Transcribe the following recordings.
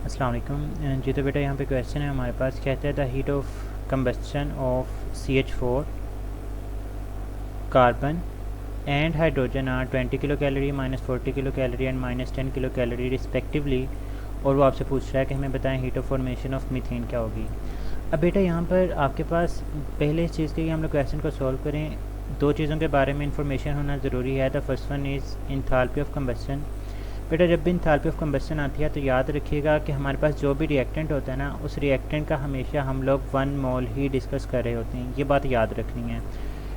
अस्सलाम वालेकुम जी। तो बेटा यहाँ पे क्वेश्चन है हमारे पास, कहता है the heat of combustion of CH4 carbon and hydrogen are 20 kilo calorie, -40 kilo calorie and -10 kilo calorie respectively. और वो आपसे पूछ रहा है कि हमें बताएं heat of formation of methane क्या होगी। अब बेटा यहाँ पर आपके पास पहले इस चीज़ के लिए हम लोग क्वेश्चन को सॉल्व करें, दो चीज़ों के बारे में इंफॉर्मेशन होना ज़रूरी है। The first one is enthalpy of combustion. बेटा जब भी इंथैल्पी ऑफ कंबस्शन आती है तो याद रखिएगा कि हमारे पास जो भी रिएक्टेंट होता है ना, उस रिएक्टेंट का हमेशा हम लोग 1 मोल ही डिस्कस कर रहे होते हैं। ये बात याद रखनी है।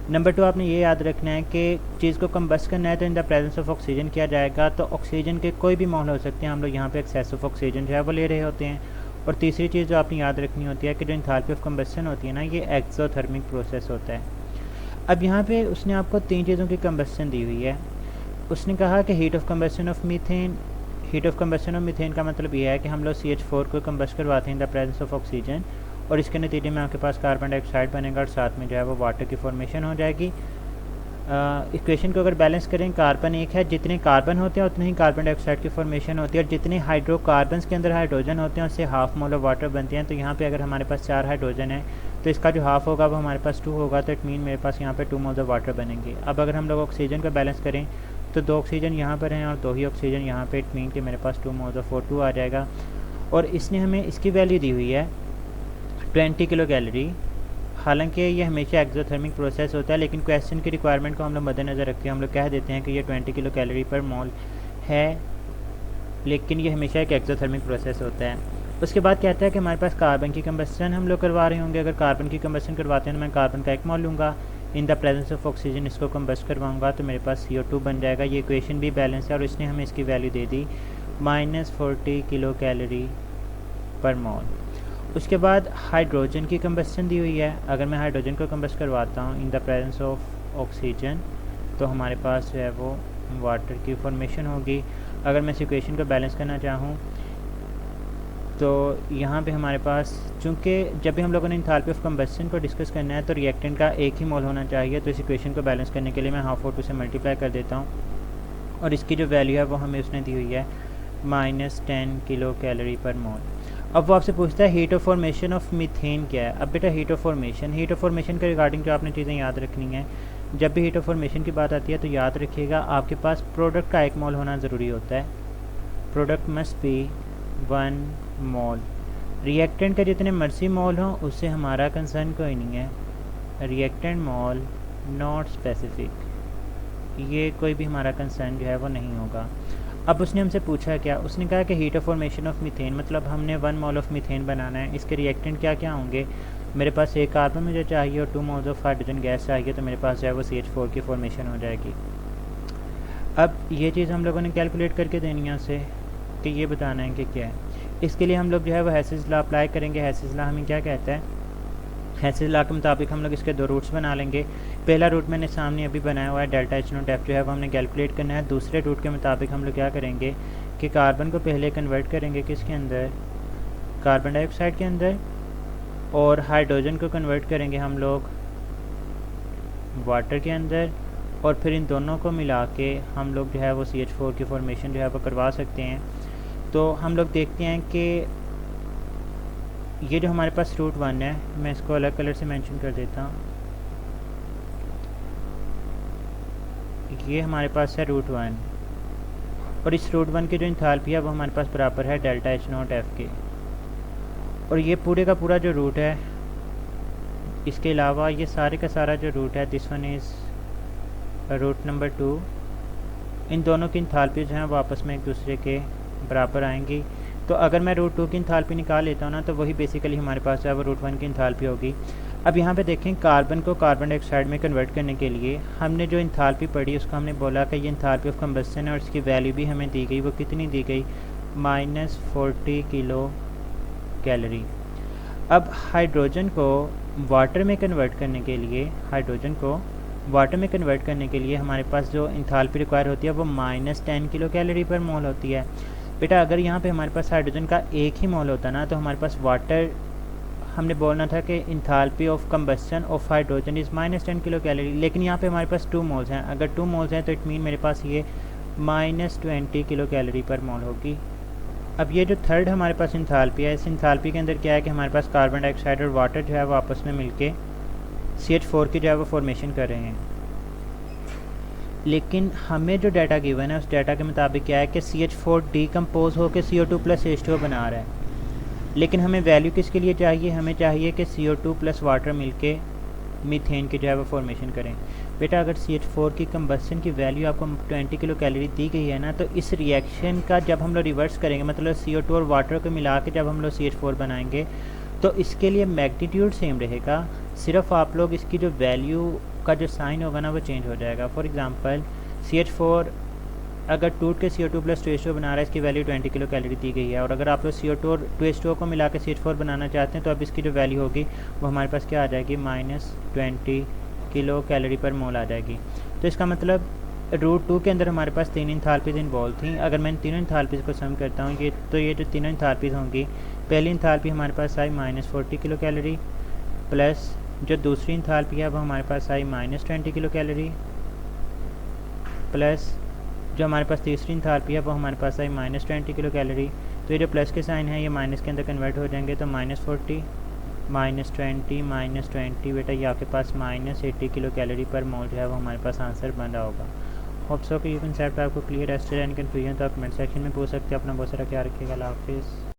नंबर 2, आपने ये याद रखना है कि चीज़ को कंबस्ट करना है तो in the presence of oxygen किया जाएगा। तो ऑक्सीजन के कोई भी मोल हो सकते हैं, हम लोग यहाँ पे एक्सेस ऑफ ऑक्सीजन जो है वो ले रहे होते हैं। और तीसरी चीज़ जो आपने याद रखनी होती है कि जो इंथैल्पी ऑफ कंबस्शन होती है ना, ये एक्सोथर्मिक प्रोसेस होता है। अब यहाँ पे उसने आपको 3 चीज़ों की कंबस्शन दी हुई है। उसने कहा कि heat of combustion of methane. Heat of combustion of methane का मतलब ये है कि हम लोग CH4 को कंबस्ट करवाते हैं in the presence of oxygen, और इसके नतीजे में आपके पास कार्बन डाइऑक्साइड बनेगा और साथ में जो है वो वाटर की फॉर्मेशन हो जाएगी। इक्वेशन को अगर बैलेंस करें, कार्बन एक है, जितने कार्बन होते हैं उतने ही कार्बन डाइऑक्साइड की फॉर्मेशन होती है, और जितने हाइड्रोकार्बन्स के अंदर हाइड्रोजन होते हैं उससे हाफ मोल ऑफ वाटर बनते हैं। तो यहाँ पे अगर हमारे पास 4 हाइड्रोजन है तो इसका जो हाफ होगा वो हमारे पास 2 होगा, तो इट मीन मेरे पास यहाँ पे 2 मोल्स ऑफ वाटर बनेंगे। अब अगर हम लोग ऑक्सीजन को बैलेंस करें तो 2 ऑक्सीजन यहाँ पर हैं और 2 ही ऑक्सीजन यहाँ पे, इट मीन कि मेरे पास 2 मोल्स ऑफ O2 आ जाएगा। और इसने हमें इसकी वैल्यू दी हुई है 20 किलो कैलोरी। हालांकि ये हमेशा एक्सोथर्मिक प्रोसेस होता है, लेकिन क्वेश्चन की रिक्वायरमेंट को हम लोग मद्देनज़र रखते हैं हम लोग कह देते हैं कि ये 20 किलो कैलोरी पर मोल है, लेकिन ये हमेशा एक एक्सोथर्मिक प्रोसेस होता है। उसके बाद कहता है कि हमारे पास कार्बन की कंबस्शन हम लोग करवा रहे होंगे। अगर कार्बन की कंबस्शन करवाते हैं तो मैं कार्बन का 1 मोल लूँगा, in the presence of oxygen इसको कंबस्ट करवाऊँगा तो मेरे पास CO2 बन जाएगा। ये इक्वेशन भी बैलेंस है और इसने हमें इसकी वैल्यू दे दी -40 किलो कैलोरी पर मोल। उसके बाद हाइड्रोजन की कंबस्शन दी हुई है। अगर मैं हाइड्रोजन को कंबस्ट करवाता हूँ in the presence of oxygen तो हमारे पास जो है वो वाटर की फॉर्मेशन होगी। अगर मैं इस इक्वेशन को बैलेंस करना चाहूँ तो यहाँ पे हमारे पास, चूँकि जब भी हम लोगों ने इंथैल्पी ऑफ कंबस्शन को डिस्कस करना है तो रिएक्टेंट का एक ही मोल होना चाहिए, तो इस इक्वेशन को बैलेंस करने के लिए मैं हाफ O2 से मल्टीप्लाई कर देता हूँ और इसकी जो वैल्यू है वो हमें उसने दी हुई है -10 किलो कैलोरी पर मोल। अब वो आपसे पूछता है heat of formation of methane क्या है। अब बेटा हीट ऑफ फॉर्मेशन के रिगार्डिंग जो आपने चीज़ें याद रखनी है, जब भी हीट ऑफ फॉर्मेशन की बात आती है तो याद रखिएगा आपके पास प्रोडक्ट का 1 मोल होना ज़रूरी होता है। Product must be 1 mole. Reactant के जितने मर्जी मोल हों उससे हमारा कंसर्न कोई नहीं है। रिएक्टेंट मोल नॉट स्पेसिफिक, ये कोई भी हमारा कंसर्न जो है वो नहीं होगा। अब उसने हमसे पूछा क्या, उसने कहा कि heat of formation of methane, मतलब हमने 1 मोल ऑफ मीथेन बनाना है। इसके रिएक्टेंट क्या क्या होंगे, मेरे पास एक कार्बन मुझे चाहिए और 2 मोल्स ऑफ हाइड्रोजन गैस चाहिए, तो मेरे पास जो है वो CH4 की फॉर्मेशन हो जाएगी। अब ये चीज़ हम लोगों ने कैलकुलेट करके देनी है उसे कि ये बताना है कि क्या है। इसके लिए हम लोग जो है वो हेसिस लॉ अप्लाई करेंगे। हेसिस लॉ हमें क्या कहता है, हेसिस लॉ के मुताबिक हम लोग इसके 2 रूट्स बना लेंगे। पहला रूट मैंने सामने अभी बनाया हुआ है, डेल्टा H0 जो है वो हमने कैलकुलेट करना है। दूसरे रूट के मुताबिक हम लोग क्या करेंगे कि कार्बन को पहले कन्वर्ट करेंगे किसके अंदर, कार्बन डाइऑक्साइड के अंदर, और हाइड्रोजन को कन्वर्ट करेंगे हम लोग वाटर के अंदर, और फिर इन दोनों को मिला के हम लोग जो है वो CH4 की फॉर्मेशन जो है वो करवा सकते हैं। तो हम लोग देखते हैं कि ये जो हमारे पास रूट 1 है, मैं इसको अलग कलर से मेंशन कर देता हूँ। ये हमारे पास है रूट 1, और इस रूट 1 की जो इंथैल्पी है वो हमारे पास बराबर है डेल्टा H0 के। और ये पूरे का पूरा जो रूट है, इसके अलावा ये सारे का सारा जो रूट है, this one is route number 2, इन दोनों की इंथैल्पी जो है वो आपस में एक दूसरे के बराबर आएंगी। तो अगर मैं रूट 2 की इंथैल्पी निकाल लेता हूँ ना, तो वही बेसिकली हमारे पास जो है वो रूट 1 की इंथैल्पी होगी। अब यहाँ पे देखें, कार्बन को कार्बन डाइऑक्साइड में कन्वर्ट करने के लिए हमने जो इंथैल्पी पढ़ी उसको हमने बोला कि ये इंथैल्पी ऑफ कंबस्शन है, और इसकी वैल्यू भी हमें दी गई। वो कितनी दी गई, -40 किलो कैलोरी। अब हाइड्रोजन को वाटर में कन्वर्ट करने के लिए हमारे पास जो इंथैल्पी रिक्वायर होती है वो -10 किलो कैलोरी पर मोल होती है। बेटा अगर यहाँ पे हमारे पास हाइड्रोजन का 1 ही मोल होता ना, तो हमारे पास वाटर, हमने बोलना था कि enthalpy of combustion of hydrogen is -10 kilo calorie, लेकिन यहाँ पे हमारे पास 2 मोल्स हैं। अगर 2 मोल्स हैं तो इट मीन मेरे पास ये -20 किलो कैलोरी पर मोल होगी। अब ये जो थर्ड हमारे पास इंथाल्पी है, इस इंथाल्पी के अंदर क्या है कि हमारे पास कार्बन डाइऑक्साइड और वाटर जो है वो आपस में मिलके CH4 की जो है वो फॉर्मेशन कर रहे हैं। लेकिन हमें जो डाटा गिवन है उस डाटा के मुताबिक क्या है कि CH4 डीकम्पोज होकर CO2 प्लस H2O बना रहा है। लेकिन हमें वैल्यू किसके लिए चाहिए? हमें चाहिए कि CO2 प्लस वाटर मिलके मीथेन की जो है वो फॉर्मेशन करें। बेटा अगर CH4 की कंबस्शन की वैल्यू आपको 20 किलो कैलोरी दी गई है ना, तो इस रिएक्शन का जब हम लोग रिवर्स करेंगे, मतलब CO2 और वाटर को मिला के जब हम लोग CH4 बनाएंगे, तो इसके लिए मैग्नीट्यूड सेम रहेगा, सिर्फ आप लोग इसकी जो वैल्यू का जो साइन होगा ना वो चेंज हो जाएगा। फॉर एग्ज़ाम्पल CH4 अगर टूट के CO2 प्लस 2H2O बना रहा है, इसकी वैल्यू 20 किलो कैलोरी दी गई है, और अगर आप लोग CO2 और 2H2O को मिला के CH4 बनाना चाहते हैं तो अब इसकी जो वैल्यू होगी वो हमारे पास क्या आ जाएगी? -20 किलो कैलोरी पर मोल आ जाएगी। तो इसका मतलब रूट 2 के अंदर हमारे पास 3 इंथाल्पीज़ इन्वॉल्व थी। अगर मैं इन तीनों इंथाल्पीज़ को सम करता हूँ ये जो तीनों इंथाल्पीज़ होंगी, पहली इंथाल्पी हमारे पास आई -40 किलो कैलोरी, प्लस जो दूसरी इंथाल्पी है वो हमारे पास आई -20 किलो कैलोरी, प्लस जो हमारे पास तीसरी इंथाल्पी है वो हमारे पास आई -20 किलो कैलोरी। तो ये जो प्लस के साइन है ये माइनस के अंदर कन्वर्ट हो जाएंगे, तो -40 -20 बेटा ये आपके पास -80 किलो कैलोरी पर मोल जो है वो हमारे पास आंसर बन रहा होगा। होप सो कि ये कंसेप्ट आपको क्लियर है। एनी कन्फ्यूजन तो आप कमेंट सेक्शन में पूछ सकते हैं। अपना बहुत सारा ख्याल रखिएगा। अल्लाह हाफिज़।